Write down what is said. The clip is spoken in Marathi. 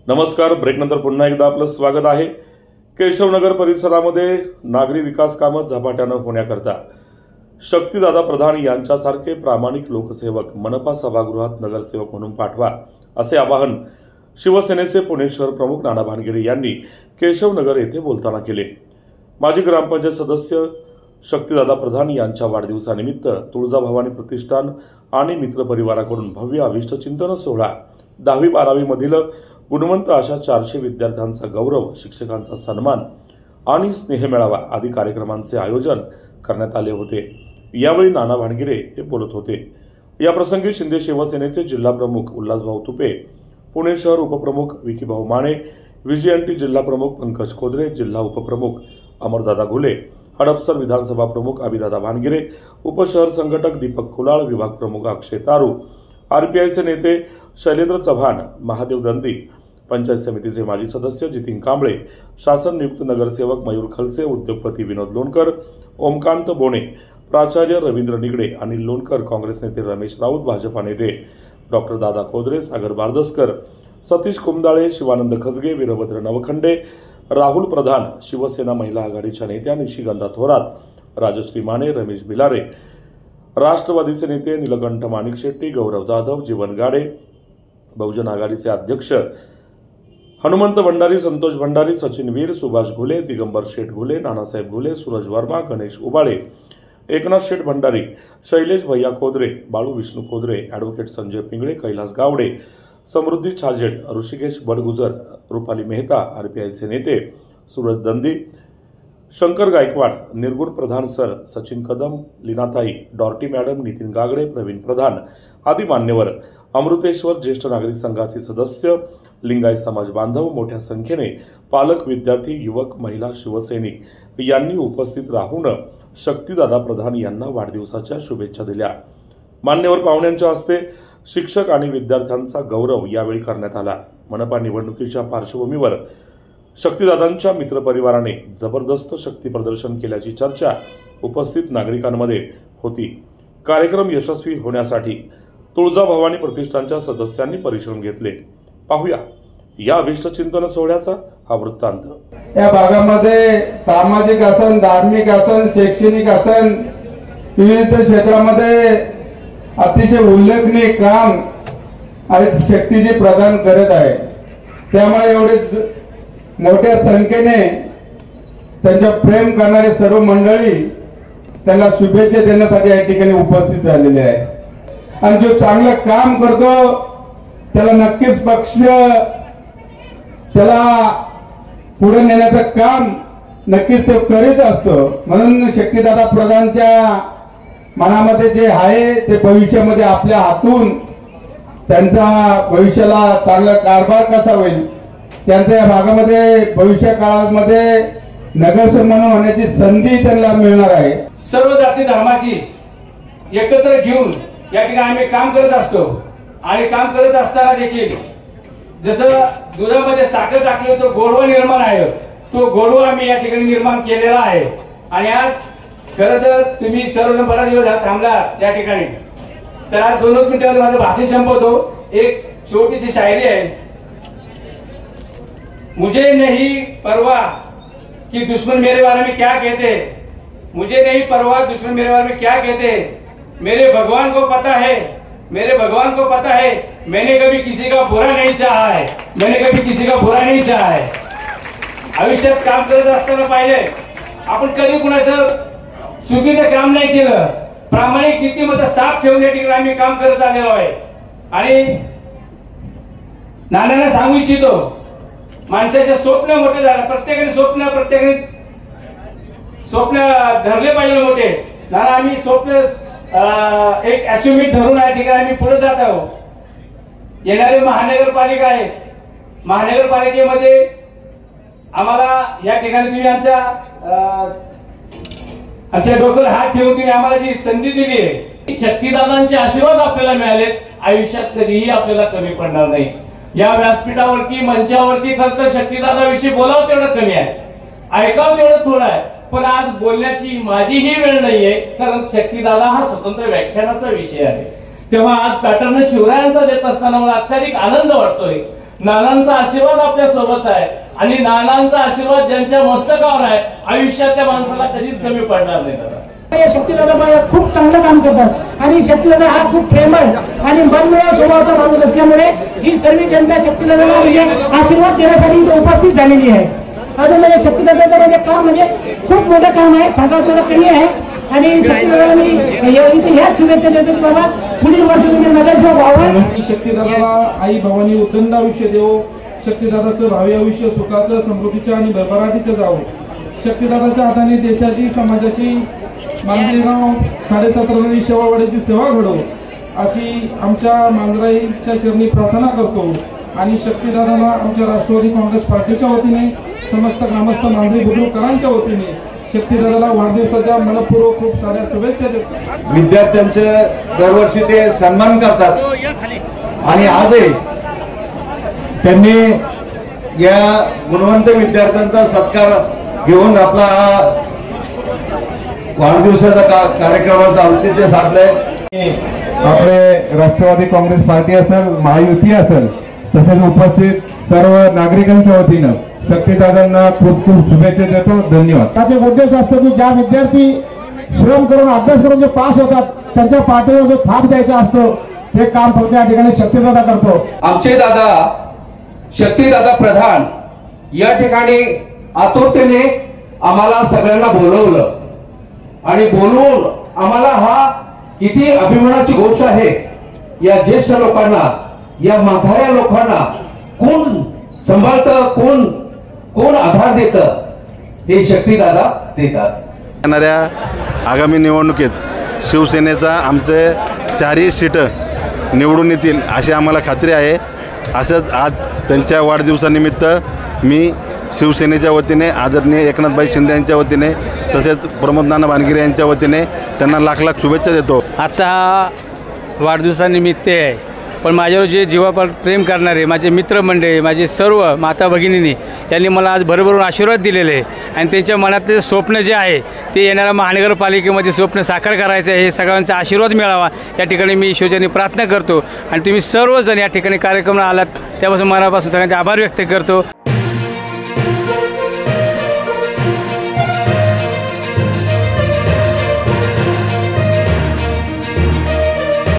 नमस्कार. ब्रेकनंतर पुन्हा एकदा आपलं स्वागत आहे. केशवनगर परिसरामध्ये नागरी विकास कामं झपाट्यानं होण्याकरता शक्तिदादा प्रधान यांच्यासारखे प्रामाणिक लोकसेवक मनपा सभागृहात नगरसेवक म्हणून पाठवा, असे आवाहन शिवसेनेचे पुणे शहर प्रमुख नाना भानगिरे यांनी केशवनगर येथे बोलताना केले. माजी ग्रामपंचायत सदस्य शक्तिदादा प्रधान यांच्या वाढदिवसानिमित्त तुळजाभवानी प्रतिष्ठान आणि मित्रपरिवाराकडून भव्य अभिष्ट चिंतन सोहळा, 10वी-12वी मधील गुणवंत अशा 400 विद्यार्थ्यांचा गौरव, शिक्षकांचा सन्मान आणि स्नेहमेळावा आदी कार्यक्रमांचे आयोजन करण्यात आले होते. यावेळी नाना भानगिरे हे बोलत होते. या प्रसंगी शिंदे शिवसेनेचे जिल्हा प्रमुख उल्हासभाऊ तुपे, पुणे शहर उपप्रमुख विकीभाऊ माने, व्हीजीएनटी जिल्हा प्रमुख पंकज खोदरे, जिल्हा उपप्रमुख अमरदादा घुले, हडपसर विधानसभा प्रमुख अभिदादा भानगिरे, उपशहर संघटक दीपक कुलाळ, विभाग प्रमुख अक्षय तारू, आरपीआयचे नेते शैलेंद्र चव्हाण, महादेव दंदी, पंचायत समितीचे माजी सदस्य जितीन कांबळे, शासन नियुक्त नगरसेवक मयूर खलसे, उद्योगपती विनोद लोणकर, ओमकांत बोणे, प्राचार्य रवींद्र निगडे, अनिल लोणकर, काँग्रेस नेते रमेश राऊत, भाजपा नेते डॉक्टर दादा खोदरे, सागर बारदसकर, सतीश कुमदाळे, शिवानंद खसगे, वीरभद्र नवखंडे, राहुल प्रधान, शिवसेना महिला आघाडीच्या नेत्या निशिगंधा थोरात, राजश्री माने, रमेश बिलारे, राष्ट्रवादीचे नेते नीलकंठ माणिक शेट्टी, गौरव जाधव, जीवन गाडे, बहुजन आघाडीचे अध्यक्ष हनुमंत भंडारी, संतोष भंडारी, सचिन वीर, सुभाष घुले, दिगंबर शेठ घुले, नानासाहेब घुले, सूरज वर्मा, गणेश उबाळे, एकनाथ शेठ भंडारी, शैलेश भैया खोदरे, बाळू विष्णू खोदरे, ॲडव्होकेट संजय पिंगळे, कैलास गावडे, समृद्धी छाजेड, ऋषिकेश बडगुजर, रुपाली मेहता, आरपीआयचे नेते सूरज दंदी, शंकर गायकवाड, निर्गुण प्रधान सर, सचिन कदम, लीनाताई, डॉर्टी मॅडम, नितीन गागडे, प्रवीण प्रधान आदी मान्यवर, अमृतेश्वर ज्येष्ठ नागरिक संघाचे सदस्य, लिंगायत समाज बांधव, मोठ्या संख्येने पालक, विद्यार्थी, युवक, महिला, शिवसैनिक यांनी उपस्थित राहून शक्तिदादा प्रधान यांना वाढदिवसाच्या शुभेच्छा दिल्या. मान्यवर पाहुण्यांच्या हस्ते शिक्षक आणि विद्यार्थ्यांचा गौरव यावेळी करण्यात आला. मनपा निवडणुकीच्या पार्श्वभूमीवर शक्तिदादांच्या मित्रपरिवाराने जबरदस्त शक्ती प्रदर्शन केल्याची चर्चा उपस्थित नागरिकांमध्ये होती. कार्यक्रम यशस्वी होण्यासाठी तुळजाभवानी प्रतिष्ठानच्या सदस्यांनी परिश्रम घेतले. पाहूया या अभिष्ट चिंतन सोहळ्याचा हा वृत्तांत. या भागामध्ये सामाजिक असन, धार्मिक असन, शैक्षणिक असन, विविध क्षेत्रामध्ये अतिशय उल्लेखनीय काम आणि शक्तीजी प्रदान करत आहे. त्यामुळे एवढे मोठ्या संख्येने त्यांच्या प्रेम करणारे सर्व मंडळी त्यांना शुभेच्छा देण्यासाठी या ठिकाणी उपस्थित झालेले आहे. आणि जो चांगलं काम करतो त्याला नक्कीच पक्ष त्याला पुढे नेण्याचं काम नक्कीच तो करीत असतो. म्हणून शक्तिदादा प्रधानच्या मनामध्ये जे आहे ते भविष्यामध्ये आपल्या हातून त्यांचा भविष्याला चांगला कारभार कसा होईल, त्यांच्या या भागामध्ये भविष्य काळामध्ये नगरसेवक म्हणून होण्याची संधी त्यांना मिळणार आहे. सर्व जाती धर्माची एकत्र घेऊन या ठिकाणी आम्ही काम करत असतो. आणि काम करत असताना देखील जसं दुधामध्ये साखर टाकली तो गोडवा निर्माण आहे, तो गोडवा आम्ही या ठिकाणी निर्माण केलेला आहे. आणि आज खरं तर तुम्ही सर्व बराच वेळ थांबला या ठिकाणी, तर आज 2 मिनिटांमध्ये माझं भाषण संपवतो. एक छोटीशी शायरी आहे. मुझे नहीं परवाह कि दुश्मन मेरे बारे में क्या कहते, मुझे नहीं परवाह दुश्मन मेरे बारे में क्या कहते, मेरे भगवान को पता है, मेरे भगवान को पता है, मैंने कभी किसी का बुरा नहीं चाहा है, मैंने कभी किसी का बुरा नहीं चाहा है. आयुष्यात काम करत असताना पाहिले आपण कधी कुणाचं चुकीचं काम नाही केलं. प्रामाणिक नीतिमत्ता साथ ठेवून या ठिकाणी आम्ही काम करत आलेलो आहे. आणि नानांना सांगू इच्छितो, माणसाचे स्वप्न मोठे झाले. प्रत्येकाने स्वप्न धरले पाहिजे मोठे. नाना आम्ही स्वप्न एक अचिव्हमेंट धरून या ठिकाणी आम्ही पुढे जात आहोत. येणारी महानगरपालिका आहे, महानगरपालिकेमध्ये आम्हाला या ठिकाणी तुम्ही आमच्या डोक्यावर हात ठेवून तुम्ही आम्हाला जी संधी दिली आहे, शक्तिदादांचे आशीर्वाद आपल्याला मिळालेत. आयुष्यात कधीही आपल्याला कमी पडणार नाही. या व्यासपीठावरती, मंचावरती खरं तर शक्तिदादाविषयी बोलावं तेवढं कमी आहे, ऐकावं तेवढं थोडं आहे. पण आज बोलण्याची माझीही वेळ नाहीये, कारण शक्तिदादा हा स्वतंत्र व्याख्यानाचा विषय आहे. तेव्हा आज पॅटर्न शिवरायांचा देत असताना मला अत्याधिक आनंद वाटतोय. नानांचा आशीर्वाद आपल्या सोबत आहे आणि नानांचा आशीर्वाद ज्यांच्या मस्तकावर आहे आयुष्यात त्या माणसाला कधीच कमी पडणार नाही दादा. शक्तीदादा खूप चांगलं काम करतात आणि शक्तीदादा हा खूप प्रेमळ आणि मनमिळाव स्वभावाचा माणूस असल्यामुळे ही सर्व जनता शक्तीदादाला म्हणजे आशीर्वाद देण्यासाठी इथे उपस्थित झालेली आहे. अजून म्हणजे शक्तीदादाचं म्हणजे काम म्हणजे खूप मोठं काम आहे, सांगायचं मला कमी आहे आणि शक्तीदादांनी इथे ह्या शुभेच्छा देतो की बाबा पुढील वर्ष तुम्ही नगरसेवक व्हावं. शक्तीदादाला आई भवानी उदंड आयुष्य देवो. शक्तीदादाचं भावी आयुष्य सुखाचं, समृद्धीचं आणि भरभराटीचं जावं. शक्तीदादाच्या हाताने देशाची, समाजाची, मांजरेगाव 17.5 शेवावाड्याची सेवा घडो अशी आमच्या मांजराईच्या चरणी प्रार्थना करतो आणि शक्तीदादाला आमच्या राष्ट्रवादी काँग्रेस पार्टीच्या वतीने, समस्त ग्रामस्थ मांजरी बुद्रुकरांच्या वतीने शक्तीदादाला वाढदिवसाच्या मनपूर्वक खूप साऱ्या शुभेच्छा देतो. विद्यार्थ्यांचे दरवर्षी ते सन्मान करतात आणि आजही त्यांनी या गुणवंत विद्यार्थ्यांचा सत्कार घेऊन आपला वाढदिवसाचा कार्यक्रमाचं औचित्य साधलंय. आपले राष्ट्रवादी काँग्रेस पार्टी असेल, महायुती असेल, तसेच उपस्थित सर्व नागरिकांच्या वतीनं शक्तीदादांना खूप खूप शुभेच्छा देतो. धन्यवाद. त्याचे उद्देश असतो की ज्या विद्यार्थी श्रम करून अभ्यास करून जे पास होतात त्यांच्या पाठीवर जो थाप द्यायचा असतो ते काम फक्त या ठिकाणी शक्तीदादा करतो. आमचे दादा शक्तीदादा प्रधान या ठिकाणी आतुरतेने आम्हाला सगळ्यांना बोलवलं आणि बोलवून आम्हाला हा किती अभिमानाची गोष्ट आहे. या ज्येष्ठ लोकांना, या म्हाताऱ्या लोकांना कोण सांभाळतं, कोण आधार देतं, हे शक्तीदादा देतात. येणाऱ्या आगामी निवडणुकीत शिवसेनेचा आमचे 4ही सीटं निवडून येतील अशी आम्हाला खात्री आहे. असंच आज त्यांच्या वाढदिवसानिमित्त मी शिवसेनेच्या वतीने, आदरणीय एकनाथभाई शिंदे यांच्या वतीने, तसेच प्रमोद नाना भानगिरे यांच्या वतीने त्यांना लाख लाख शुभेच्छा देतो. आजचा हा वाढदिवसानिमित्त आहे, पण माझ्यावर जे जीवापार प्रेम करणारे माझे मित्रमंडळी, माझे सर्व माता भगिनींनी यांनी मला आज भरभरून आशीर्वाद दिलेले आहे आणि त्यांच्या मनातले स्वप्न जे आहे ते येणाऱ्या महानगरपालिकेमध्ये स्वप्न साकार करायचं आहे. हे सगळ्यांचा आशीर्वाद मिळावा या ठिकाणी मी ईश्वराने प्रार्थना करतो आणि तुम्ही सर्वजण या ठिकाणी कार्यक्रमाला आलात त्यापासून मनापासून सगळ्यांचे आभार व्यक्त करतो.